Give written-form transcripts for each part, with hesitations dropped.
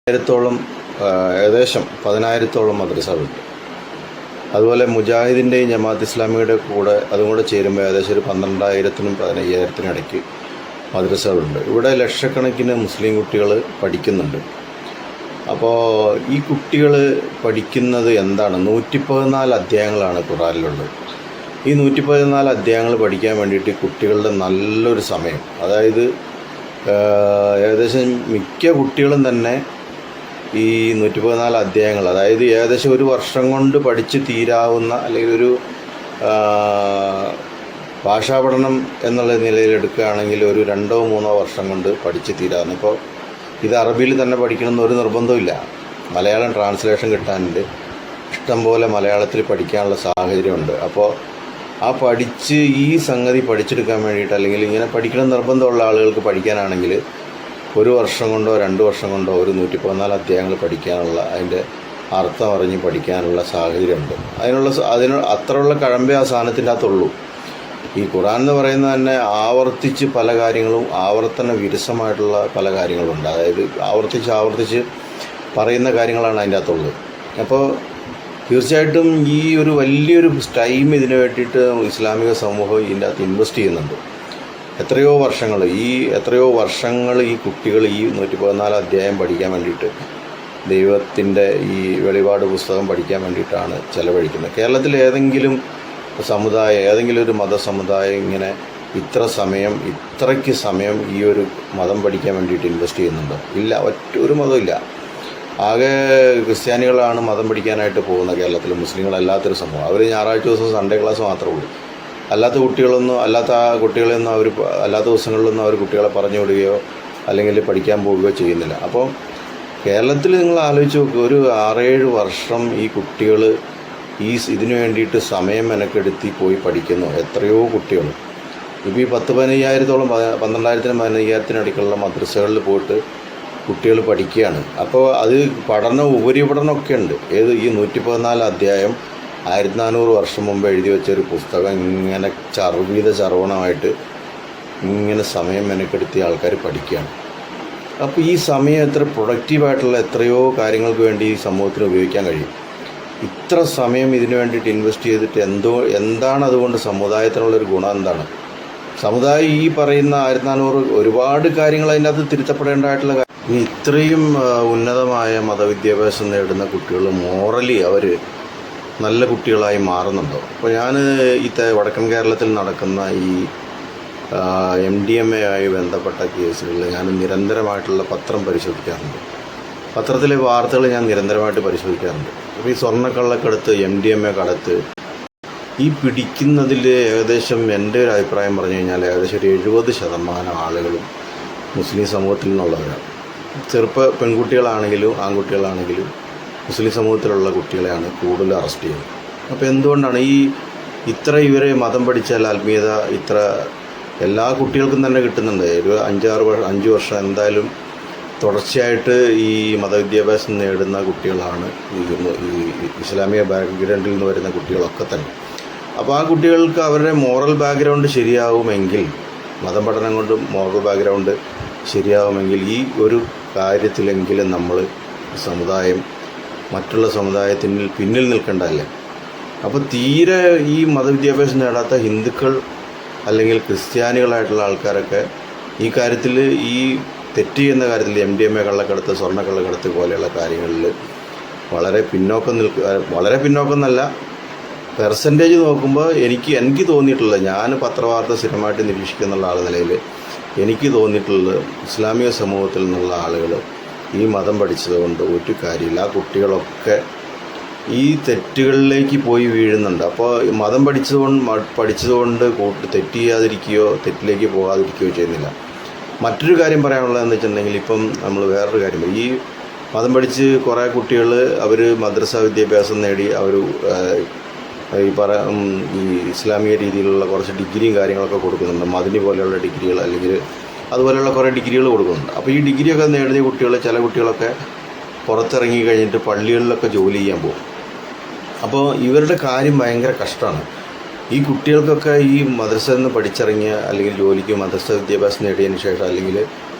10,000-ഓളം ഏകദേശം 10,000-ഓളം മദ്രസകളുണ്ട്. അതുപോലെ മുജാഹിദിൻ്റെയും ജമാഅത്ത് ഇസ്ലാമിയുടെ കൂടെ അതും കൂടെ ചേരുമ്പോൾ ഏകദേശം ഒരു 12,000-നും 15,000-നും ഇടയ്ക്ക് മദ്രസകളുണ്ട്. ഇവിടെ ലക്ഷക്കണക്കിന് മുസ്ലിം കുട്ടികൾ പഠിക്കുന്നുണ്ട്. അപ്പോൾ ഈ കുട്ടികൾ പഠിക്കുന്നത് എന്താണ്? 114 അധ്യായങ്ങളാണ് ഖുർആനിലുള്ളത്. ഈ 114 അധ്യായങ്ങൾ പഠിക്കാൻ വേണ്ടിയിട്ട് കുട്ടികളുടെ നല്ലൊരു സമയം, അതായത് ഏകദേശം മിക്ക കുട്ടികളും തന്നെ ഈ 114 അധ്യായങ്ങൾ, അതായത് ഏകദേശം ഒരു വർഷം കൊണ്ട് പഠിച്ച് തീരാവുന്ന, അല്ലെങ്കിൽ ഒരു ഭാഷാ പഠനം എന്നുള്ള നിലയിൽ എടുക്കുകയാണെങ്കിൽ ഒരു 2-3 വർഷം കൊണ്ട് പഠിച്ച് തീരാവുന്ന. ഇപ്പോൾ ഇത് അറബിയിൽ തന്നെ പഠിക്കണമെന്ന് ഒരു നിർബന്ധമില്ല. മലയാളം ട്രാൻസ്ലേഷൻ കിട്ടാനുണ്ട്, ഇഷ്ടംപോലെ മലയാളത്തിൽ പഠിക്കാനുള്ള സാഹചര്യമുണ്ട്. അപ്പോൾ ആ പഠിച്ച് ഈ സംഗതി പഠിച്ചെടുക്കാൻ വേണ്ടിയിട്ട്, അല്ലെങ്കിൽ ഇങ്ങനെ പഠിക്കണം നിർബന്ധമുള്ള ആളുകൾക്ക് പഠിക്കാനാണെങ്കിൽ ഒരു വർഷം കൊണ്ടോ 2 വർഷം കൊണ്ടോ ഒരു 114 അധ്യായങ്ങൾ പഠിക്കാനുള്ള, അതിൻ്റെ അർത്ഥം അറിഞ്ഞ് പഠിക്കാനുള്ള സാഹചര്യമുണ്ട്. അത്രയുള്ള കഴമ്പേ ആ സാധനത്തിൻ്റെ അകത്തുള്ളൂ. ഈ ഖുർആൻ എന്ന് പറയുന്നത് തന്നെ ആവർത്തിച്ച് പല കാര്യങ്ങളും, ആവർത്തന വിരസമായിട്ടുള്ള പല കാര്യങ്ങളുണ്ട്. അതായത് ആവർത്തിച്ച് പറയുന്ന കാര്യങ്ങളാണ് അതിൻ്റെ അകത്തുള്ളത്. അപ്പോൾ തീർച്ചയായിട്ടും ഈ ഒരു വലിയൊരു ടൈം ഇതിന് വേണ്ടിയിട്ട് ഇസ്ലാമിക സമൂഹം ഇതിൻ്റെ അകത്ത് ഇൻവെസ്റ്റ് ചെയ്യുന്നുണ്ട്. എത്രയോ വർഷങ്ങൾ ഈ കുട്ടികൾ ഈ 114 അധ്യായം പഠിക്കാൻ വേണ്ടിയിട്ട്, ദൈവത്തിൻ്റെ ഈ വെളിപാട് പുസ്തകം പഠിക്കാൻ വേണ്ടിയിട്ടാണ് ചെലവഴിക്കുന്നത്. കേരളത്തിൽ ഏതെങ്കിലും ഒരു മതസമുദായം ഇങ്ങനെ ഇത്രയ്ക്ക് സമയം ഈ ഒരു മതം പഠിക്കാൻ വേണ്ടിയിട്ട് ഇൻവെസ്റ്റ് ചെയ്യുന്നുണ്ടോ? ഇല്ല, ഒരു മതമില്ല. ആകെ ക്രിസ്ത്യാനികളാണ് മതം പഠിക്കാനായിട്ട് പോകുന്നത് കേരളത്തിൽ. മുസ്ലിങ്ങളല്ലാത്തൊരു സമൂഹം, അവർ ഞായറാഴ്ച ദിവസം സൺഡേ ക്ലാസ് മാത്രമേ ഉള്ളൂ. അല്ലാത്ത ദിവസങ്ങളിലൊന്നും അവർ കുട്ടികളെ പറഞ്ഞു വിടുകയോ അല്ലെങ്കിൽ പഠിക്കാൻ പോവുകയോ ചെയ്യുന്നില്ല. അപ്പോൾ കേരളത്തിൽ നിങ്ങൾ ആലോചിച്ച് നോക്കുക, ഒരു 6-7 വർഷം ഈ കുട്ടികൾ ഇതിനു വേണ്ടിയിട്ട് സമയം മെനക്കെടുത്തി പോയി പഠിക്കുന്നു. എത്രയോ കുട്ടികൾ ഇപ്പോൾ ഈ 10,000-15,000-ഓളം 12,000-നും 15,000-നും ഇടയ്ക്കുള്ള മദ്രസകളിൽ പോയിട്ട് കുട്ടികൾ പഠിക്കുകയാണ്. അപ്പോൾ അത് ഉപരിപഠനമൊക്കെ ഉണ്ട്. ഈ 114 അധ്യായം 1400 വർഷം മുമ്പ് എഴുതി വെച്ചൊരു പുസ്തകം ഇങ്ങനെ ചർവണമായിട്ട് ഇങ്ങനെ സമയം മെനക്കെടുത്തിയ ആൾക്കാർ പഠിക്കുകയാണ്. അപ്പോൾ ഈ സമയം എത്ര പ്രൊഡക്റ്റീവായിട്ടുള്ള എത്രയോ കാര്യങ്ങൾക്ക് വേണ്ടി ഈ സമൂഹത്തിന് ഉപയോഗിക്കാൻ കഴിയും. ഇത്ര സമയം ഇതിനു വേണ്ടിയിട്ട് ഇൻവെസ്റ്റ് ചെയ്തിട്ട് എന്താണ് അതുകൊണ്ട് സമുദായത്തിനുള്ളൊരു ഗുണം എന്താണ്? സമുദായം ഈ പറയുന്ന 1400 ഒരുപാട് കാര്യങ്ങൾ അതിൻ്റെ അകത്ത് തിരുത്തപ്പെടേണ്ടതായിട്ടുള്ള ഇനി ഇത്രയും ഉന്നതമായ മതവിദ്യാഭ്യാസം നേടുന്ന കുട്ടികൾ മോറലി അവർ നല്ല കുട്ടികളായി മാറുന്നുണ്ടോ? അപ്പോൾ ഞാൻ വടക്കൻ കേരളത്തിൽ നടക്കുന്ന ഈ MDMA ആയി ബന്ധപ്പെട്ട കേസുകളിൽ ഞാൻ നിരന്തരമായിട്ടുള്ള പത്രം പരിശോധിക്കാറുണ്ട്. പത്രത്തിലെ വാർത്തകൾ ഞാൻ നിരന്തരമായിട്ട് പരിശോധിക്കാറുണ്ട്. അപ്പോൾ ഈ സ്വർണ്ണക്കള്ളക്കടത്ത്, MDMA കടത്ത് ഈ പിടിക്കുന്നതിൽ ഏകദേശം എൻ്റെ ഒരു അഭിപ്രായം പറഞ്ഞു കഴിഞ്ഞാൽ ഏകദേശം ഒരു 70% ആളുകളും മുസ്ലിം സമൂഹത്തിൽ നിന്നുള്ളവരാണ്. പെൺകുട്ടികളാണെങ്കിലും ആൺകുട്ടികളാണെങ്കിലും മുസ്ലിം സമൂഹത്തിലുള്ള കുട്ടികളെയാണ് കൂടുതൽ അറസ്റ്റ് ചെയ്യുന്നത്. അപ്പോൾ എന്തുകൊണ്ടാണ് ഇവരെ മതം പഠിച്ചാൽ ആത്മീയത എല്ലാ കുട്ടികൾക്കും തന്നെ കിട്ടുന്നുണ്ട്. ഒരു 5 വർഷം എന്തായാലും തുടർച്ചയായിട്ട് ഈ മതവിദ്യാഭ്യാസം നേടുന്ന കുട്ടികളാണ് ഈ ഇസ്ലാമിക ബാക്ക്ഗ്രൗണ്ടിൽ നിന്ന് വരുന്ന കുട്ടികളൊക്കെ തന്നെ. അപ്പോൾ ആ കുട്ടികൾക്ക് അവരുടെ മോറൽ ബാക്ക്ഗ്രൗണ്ട് ശരിയാവുമെങ്കിൽ, മതം പഠനം കൊണ്ട് മോറൽ ബാക്ക്ഗ്രൗണ്ട് ശരിയാവുമെങ്കിൽ ഈ ഒരു കാര്യത്തിലെങ്കിലും നമ്മൾ സമുദായം മറ്റുള്ള സമുദായത്തിന് പിന്നിൽ നിൽക്കേണ്ടതല്ലേ? അപ്പോൾ തീരെ ഈ മതവിദ്യാഭ്യാസം നേടാത്ത ഹിന്ദുക്കൾ അല്ലെങ്കിൽ ക്രിസ്ത്യാനികളായിട്ടുള്ള ആൾക്കാരൊക്കെ ഈ കാര്യത്തിൽ, ഈ തെറ്റ് ചെയ്യുന്ന കാര്യത്തിൽ, MDMA കള്ളക്കടത്ത്, സ്വർണ്ണക്കള്ളക്കടത്ത് പോലെയുള്ള കാര്യങ്ങളിൽ വളരെ പിന്നോക്കം എന്നല്ല, പെർസെൻറ്റേജ് നോക്കുമ്പോൾ എനിക്ക് തോന്നിയിട്ടുള്ളത്, ഞാൻ പത്രവാർത്ത സ്ഥിരമായിട്ട് നിരീക്ഷിക്കുന്നുള്ള ആൾ നിലയിൽ എനിക്ക് തോന്നിയിട്ടുള്ളത്, ഇസ്ലാമിക സമൂഹത്തിൽ നിന്നുള്ള ആളുകൾ ഈ മതം പഠിച്ചതുകൊണ്ട് ഒരു കാര്യമില്ല. ആ കുട്ടികളൊക്കെ ഈ തെറ്റുകളിലേക്ക് പോയി വീഴുന്നുണ്ട്. അപ്പോൾ മതം പഠിച്ചതുകൊണ്ട് തെറ്റിലേക്ക് പോകാതിരിക്കുകയോ ചെയ്യുന്നില്ല. മറ്റൊരു കാര്യം പറയാനുള്ളതെന്ന് വെച്ചിട്ടുണ്ടെങ്കിൽ, ഇപ്പം നമ്മൾ വേറൊരു കാര്യം, ഈ മതം പഠിച്ച് കുറേ കുട്ടികൾ അവർ മദ്രസ വിദ്യാഭ്യാസം നേടി അവർ ഈ ഇസ്ലാമിക രീതിയിലുള്ള കുറച്ച് ഡിഗ്രിയും കാര്യങ്ങളൊക്കെ കൊടുക്കുന്നുണ്ട്. മദിനി പോലെയുള്ള ഡിഗ്രികൾ, അല്ലെങ്കിൽ അതുപോലെയുള്ള കുറേ ഡിഗ്രികൾ കൊടുക്കുന്നുണ്ട്. അപ്പോൾ ഈ ഡിഗ്രിയൊക്കെ നേടിയ ചില കുട്ടികളൊക്കെ പുറത്തിറങ്ങി കഴിഞ്ഞിട്ട് പള്ളികളിലൊക്കെ ജോലി ചെയ്യാൻ പോകും. അപ്പോൾ ഇവരുടെ കാര്യം ഭയങ്കര കഷ്ടമാണ്. ഈ കുട്ടികൾക്കൊക്കെ ഈ മദ്രസയിൽ നിന്ന് പഠിച്ചിറങ്ങിയ, അല്ലെങ്കിൽ ജോലിക്ക് മദ്രസ വിദ്യാഭ്യാസം നേടിയതിന് ശേഷം, അല്ലെങ്കിൽ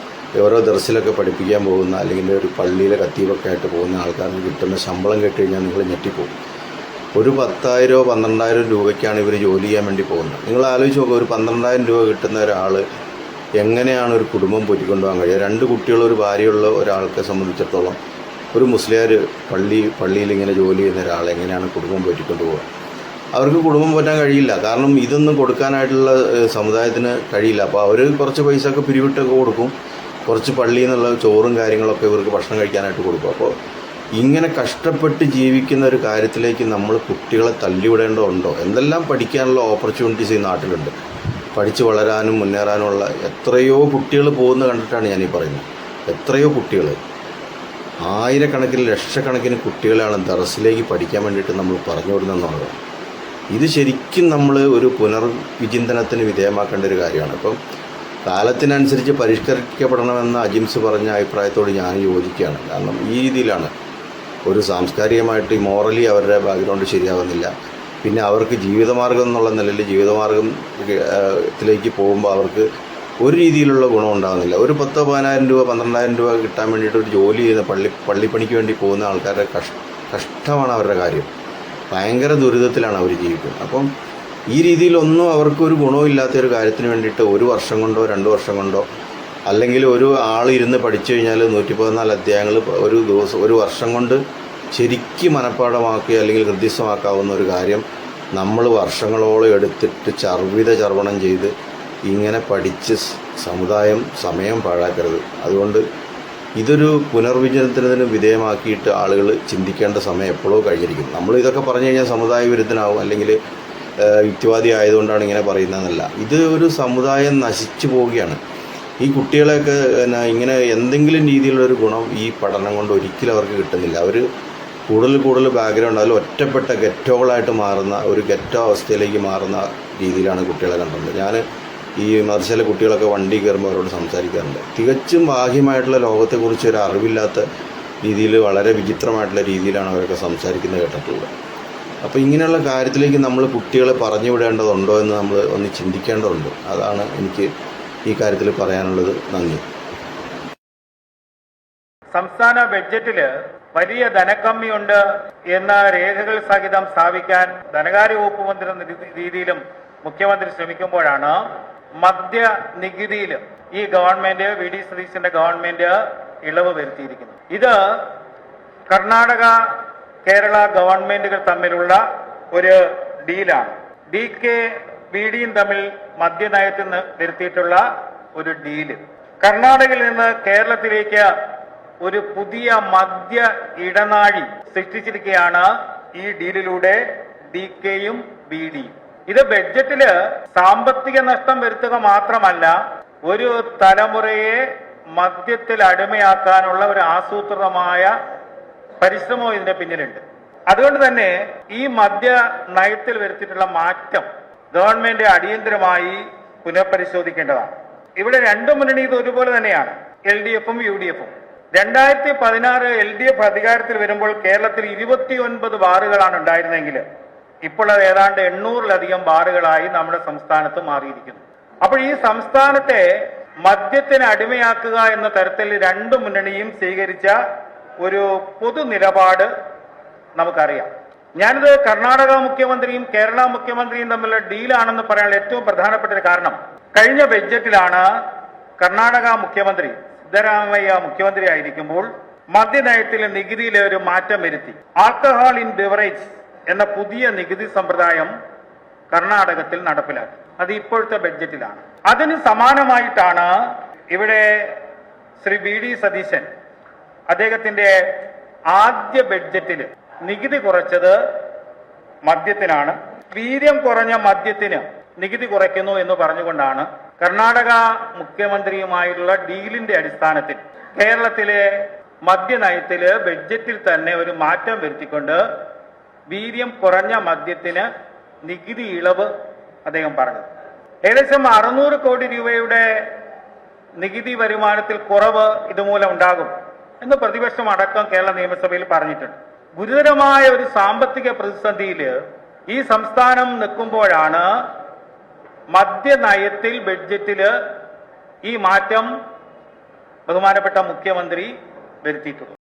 ഓരോ ദർസിലൊക്കെ പഠിപ്പിക്കാൻ പോകുന്ന അല്ലെങ്കിൽ ഒരു പള്ളിയിലെ ഖത്തീബൊക്കെ ആയിട്ട് പോകുന്ന ആൾക്കാർക്ക് കിട്ടുന്ന ശമ്പളം കേട്ട് കഴിഞ്ഞാൽ നിങ്ങൾ ഞെട്ടിപ്പോകും. ഒരു 10,000 12,000 രൂപയ്ക്കാണ് ഇവർ ജോലി ചെയ്യാൻ വേണ്ടി പോകുന്നത്. നിങ്ങൾ ആലോചിച്ച് നോക്കുക, ഒരു 12,000 രൂപ കിട്ടുന്ന ഒരാൾ എങ്ങനെയാണ് ഒരു കുടുംബം പൊറ്റിക്കൊണ്ടുപോകാൻ കഴിയുക? 2 കുട്ടികളും ഒരു ഭാര്യയുള്ള ഒരാൾക്ക് സംബന്ധിച്ചിടത്തോളം ഒരു മുസ്ലിയാർ പള്ളിയിൽ ഇങ്ങനെ ജോലി ചെയ്യുന്ന ഒരാൾ എങ്ങനെയാണ് കുടുംബം പൊറ്റിക്കൊണ്ടു പോകുക? അവർക്ക് കുടുംബം പോറ്റാൻ കഴിയില്ല. കാരണം ഇതൊന്നും കൊടുക്കാനായിട്ടുള്ള സമുദായത്തിന് കഴിയില്ല. അപ്പോൾ അവർ കുറച്ച് പൈസ ഒക്കെ പിരിവിട്ടൊക്കെ കൊടുക്കും, കുറച്ച് പള്ളിയിൽ നിന്നുള്ള ചോറും കാര്യങ്ങളൊക്കെ ഇവർക്ക് ഭക്ഷണം കഴിക്കാനായിട്ട് കൊടുക്കും. അപ്പോൾ ഇങ്ങനെ കഷ്ടപ്പെട്ട് ജീവിക്കുന്ന ഒരു കാര്യത്തിലേക്ക് നമ്മൾ കുട്ടികളെ തള്ളിവിടേണ്ടതുണ്ടോ? എന്തെല്ലാം പഠിക്കാനുള്ള ഓപ്പർച്യൂണിറ്റീസ് ഈ നാട്ടിലുണ്ട്. പഠിച്ച് വളരാനും മുന്നേറാനുമുള്ള എത്രയോ കുട്ടികൾ പോകുന്നത് കണ്ടിട്ടാണ് ഞാനീ പറയുന്നത്. എത്രയോ കുട്ടികൾ, ആയിരക്കണക്കിന് ലക്ഷക്കണക്കിന് കുട്ടികളാണ് ദർസിലേക്ക് പഠിക്കാൻ വേണ്ടിയിട്ട് നമ്മൾ പറഞ്ഞു വിടുന്നതെന്നുള്ളത്. ഇത് ശരിക്കും നമ്മൾ ഒരു പുനർവിചിന്തനത്തിന് വിധേയമാക്കേണ്ട ഒരു കാര്യമാണ്. അപ്പം കാലത്തിനനുസരിച്ച് പരിഷ്കരിക്കപ്പെടണമെന്ന അജിംസ് പറഞ്ഞ അഭിപ്രായത്തോട് ഞാൻ യോജിക്കുകയാണ്. കാരണം ഈ രീതിയിലാണ് ഒരു സാംസ്കാരികമായിട്ട് മോറലി അവരുടെ ബാക്ക്ഗ്രൗണ്ട് ശരിയാവുന്നില്ല. പിന്നെ അവർക്ക് ജീവിതമാർഗം എന്നുള്ള നിലയിൽ ജീവിതമാർഗത്തിലേക്ക് പോകുമ്പോൾ അവർക്ക് ഒരു രീതിയിലുള്ള ഗുണം ഉണ്ടാകുന്നില്ല. ഒരു 10,000-12,000 രൂപ 12,000 രൂപ കിട്ടാൻ വേണ്ടിയിട്ട് ഒരു ജോലി ചെയ്യുന്ന പള്ളിപ്പണിക്ക് വേണ്ടി പോകുന്ന ആൾക്കാരുടെ കഷ്ടമാണ് അവരുടെ കാര്യം. ഭയങ്കര ദുരിതത്തിലാണ് അവർ ജീവിക്കുന്നത്. അപ്പം ഈ രീതിയിലൊന്നും അവർക്കൊരു ഗുണമില്ലാത്തൊരു കാര്യത്തിന് വേണ്ടിയിട്ട് 1 വർഷം കൊണ്ടോ 2 വർഷം കൊണ്ടോ അല്ലെങ്കിൽ ഒരു ആൾ ഇരുന്ന് പഠിച്ചു കഴിഞ്ഞാൽ 114 അധ്യായങ്ങൾ ഒരു ദിവസം 1 വർഷം കൊണ്ട് ശരിക്കും മനഃപ്പാഠമാക്കുക അല്ലെങ്കിൽ ഹൃദ്യസ്ഥമാക്കാവുന്ന ഒരു കാര്യം നമ്മൾ വർഷങ്ങളോളം എടുത്തിട്ട് ചർവണം ചെയ്ത് ഇങ്ങനെ പഠിച്ച് സമയം പാഴാക്കരുത്. അതുകൊണ്ട് ഇതൊരു പുനർവിചിന്തനത്തിന് വിധേയമാക്കിയിട്ട് ആളുകൾ ചിന്തിക്കേണ്ട സമയം എപ്പോഴോ കഴിഞ്ഞിരിക്കുന്നു. നമ്മൾ ഇതൊക്കെ പറഞ്ഞു കഴിഞ്ഞാൽ സമുദായ വിരുദ്ധനാവും അല്ലെങ്കിൽ യുക്തിവാദി ആയതുകൊണ്ടാണ് ഇങ്ങനെ പറയുന്നതെന്നല്ല. ഇത് ഒരു സമുദായം നശിച്ചു പോവുകയാണ്. ഈ കുട്ടികളെയൊക്കെ ഇങ്ങനെ എന്തെങ്കിലും രീതിയിലുള്ളൊരു ഗുണം ഈ പഠനം കൊണ്ട് ഒരിക്കലും അവർക്ക് കിട്ടുന്നില്ല. അവർ കൂടുതൽ ബാക്ക്ഗ്രൗണ്ട് അതിൽ ഒറ്റപ്പെട്ട ഗെറ്റോകളായിട്ട് മാറുന്ന ഒരു ഗെറ്റോ അവസ്ഥയിലേക്ക് മാറുന്ന രീതിയിലാണ് കുട്ടികളെ കണ്ടിട്ടുള്ളത്. ഞാൻ ഈ മദ്രസയിലെ കുട്ടികളൊക്കെ വണ്ടി കയറുമ്പോൾ അവരോട് സംസാരിക്കാറുണ്ട്. തികച്ചും ബാഹ്യമായിട്ടുള്ള ലോകത്തെക്കുറിച്ച് ഒരു അറിവില്ലാത്ത രീതിയിൽ വളരെ വിചിത്രമായിട്ടുള്ള രീതിയിലാണ് അവരൊക്കെ സംസാരിക്കുന്നത് കേട്ടിട്ടുള്ളത്. അപ്പോൾ ഇങ്ങനെയുള്ള കാര്യത്തിലേക്ക് നമ്മൾ കുട്ടികളെ പറഞ്ഞു വിടേണ്ടതുണ്ടോ എന്ന് നമ്മൾ ഒന്ന് ചിന്തിക്കേണ്ടതുണ്ട്. അതാണ് എനിക്ക് ഈ കാര്യത്തിൽ പറയാനുള്ളത്. നന്ദി. സംസ്ഥാന ബഡ്ജറ്റിൽ വലിയ ധനക്കമ്മിയുണ്ട് എന്ന രേഖകൾ സഹിതം സ്ഥാപിക്കാൻ ധനകാര്യ വകുപ്പ് മന്ത്രി എന്ന രീതിയിലും മുഖ്യമന്ത്രി ശ്രമിക്കുമ്പോഴാണ് മദ്യ നികുതിയിൽ ഈ ഗവൺമെന്റ് വി.ഡി. സതീശന്റെ ഗവൺമെന്റ് ഇളവ് വരുത്തിയിരിക്കുന്നത്. ഇത് കർണാടക കേരള ഗവൺമെന്റുകൾ തമ്മിലുള്ള ഒരു ഡീലാണ്. DK-BDയും തമ്മിൽ മദ്യനയത്തിൽ വരുത്തിയിട്ടുള്ള ഒരു ഡീല്. കർണാടകയിൽ നിന്ന് കേരളത്തിലേക്ക് ഒരു പുതിയ മദ്യ ഇടനാഴി സൃഷ്ടിച്ചിരിക്കുകയാണ് ഈ ഡീലിലൂടെ DKയും BDയും. ഇത് ബഡ്ജറ്റില് സാമ്പത്തിക നഷ്ടം വരുത്തുക മാത്രമല്ല, ഒരു തലമുറയെ മദ്യത്തിൽ അടിമയാക്കാനുള്ള ഒരു ആസൂത്രിതമായ പരിശ്രമവും ഇതിന്റെ പിന്നിലുണ്ട്. അതുകൊണ്ട് തന്നെ ഈ മദ്യ നയത്തിൽ വരുത്തിയിട്ടുള്ള മാറ്റം ഗവൺമെന്റ് അടിയന്തരമായി പുനഃപരിശോധിക്കേണ്ടതാണ്. ഇവിടെ 2 മുന്നണി ഇത് ഒരുപോലെ തന്നെയാണ്, LDFും UDFും. 2016 LDF അധികാരത്തിൽ വരുമ്പോൾ കേരളത്തിൽ 29 ബാറുകളാണ് ഉണ്ടായിരുന്നെങ്കിൽ ഇപ്പോൾ അത് ഏതാണ്ട് 800-ലധികം ബാറുകളായി നമ്മുടെ സംസ്ഥാനത്ത് മാറിയിരിക്കുന്നു. അപ്പോൾ ഈ സംസ്ഥാനത്തെ മദ്യത്തിന് അടിമയാക്കുക എന്ന തരത്തിൽ 2 മുന്നണിയും സ്വീകരിച്ച ഒരു പൊതു നിലപാട് നമുക്കറിയാം. ഞാനിത് കർണാടക മുഖ്യമന്ത്രിയും കേരള മുഖ്യമന്ത്രിയും തമ്മിലുള്ള ഡീലാണെന്ന് പറയാനുള്ള ഏറ്റവും പ്രധാനപ്പെട്ട ഒരു കാരണം, കഴിഞ്ഞ ബഡ്ജറ്റിലാണ് കർണാടക മുഖ്യമന്ത്രി സിദ്ധരാമയ്യ മുഖ്യമന്ത്രി ആയിരിക്കുമ്പോൾ മദ്യനയത്തിൽ നികുതിയിലെ ഒരു മാറ്റം വരുത്തി. ആൽക്കഹോൾ ഇൻ ബിവറേജ് എന്ന പുതിയ നികുതി സമ്പ്രദായം കർണാടകത്തിൽ നടപ്പിലാക്കി. അത് ഇപ്പോഴത്തെ ബഡ്ജറ്റിലാണ്. അതിന് സമാനമായിട്ടാണ് ഇവിടെ ശ്രീ വി.ഡി. സതീശൻ അദ്ദേഹത്തിന്റെ ആദ്യ ബഡ്ജറ്റിൽ നികുതി കുറച്ചത് മദ്യത്തിനാണ്. വീര്യം കുറഞ്ഞ മദ്യത്തിന് നികുതി കുറയ്ക്കുന്നു എന്ന് പറഞ്ഞുകൊണ്ടാണ് കർണാടക മുഖ്യമന്ത്രിയുമായുള്ള ഡീലിന്റെ അടിസ്ഥാനത്തിൽ കേരളത്തിലെ മദ്യനയത്തില് ബഡ്ജറ്റിൽ തന്നെ ഒരു മാറ്റം വരുത്തിക്കൊണ്ട് വീര്യം കുറഞ്ഞ മദ്യത്തിന് നികുതി ഇളവ് അദ്ദേഹം പറഞ്ഞത്. ഏകദേശം 600 കോടി രൂപയുടെ നികുതി വരുമാനത്തിൽ കുറവ് ഇതുമൂലം ഉണ്ടാകും എന്ന് പ്രതിപക്ഷം അടക്കം കേരള നിയമസഭയിൽ പറഞ്ഞിട്ടുണ്ട്. ഗുരുതരമായ ഒരു സാമ്പത്തിക പ്രതിസന്ധിയിൽ ഈ സംസ്ഥാനം നിൽക്കുമ്പോഴാണ് മദ്യനയത്തിൽ ബഡ്ജറ്റില് ഈ മാറ്റം ബഹുമാനപ്പെട്ട മുഖ്യമന്ത്രി വരുത്തിയിട്ടുള്ളത്.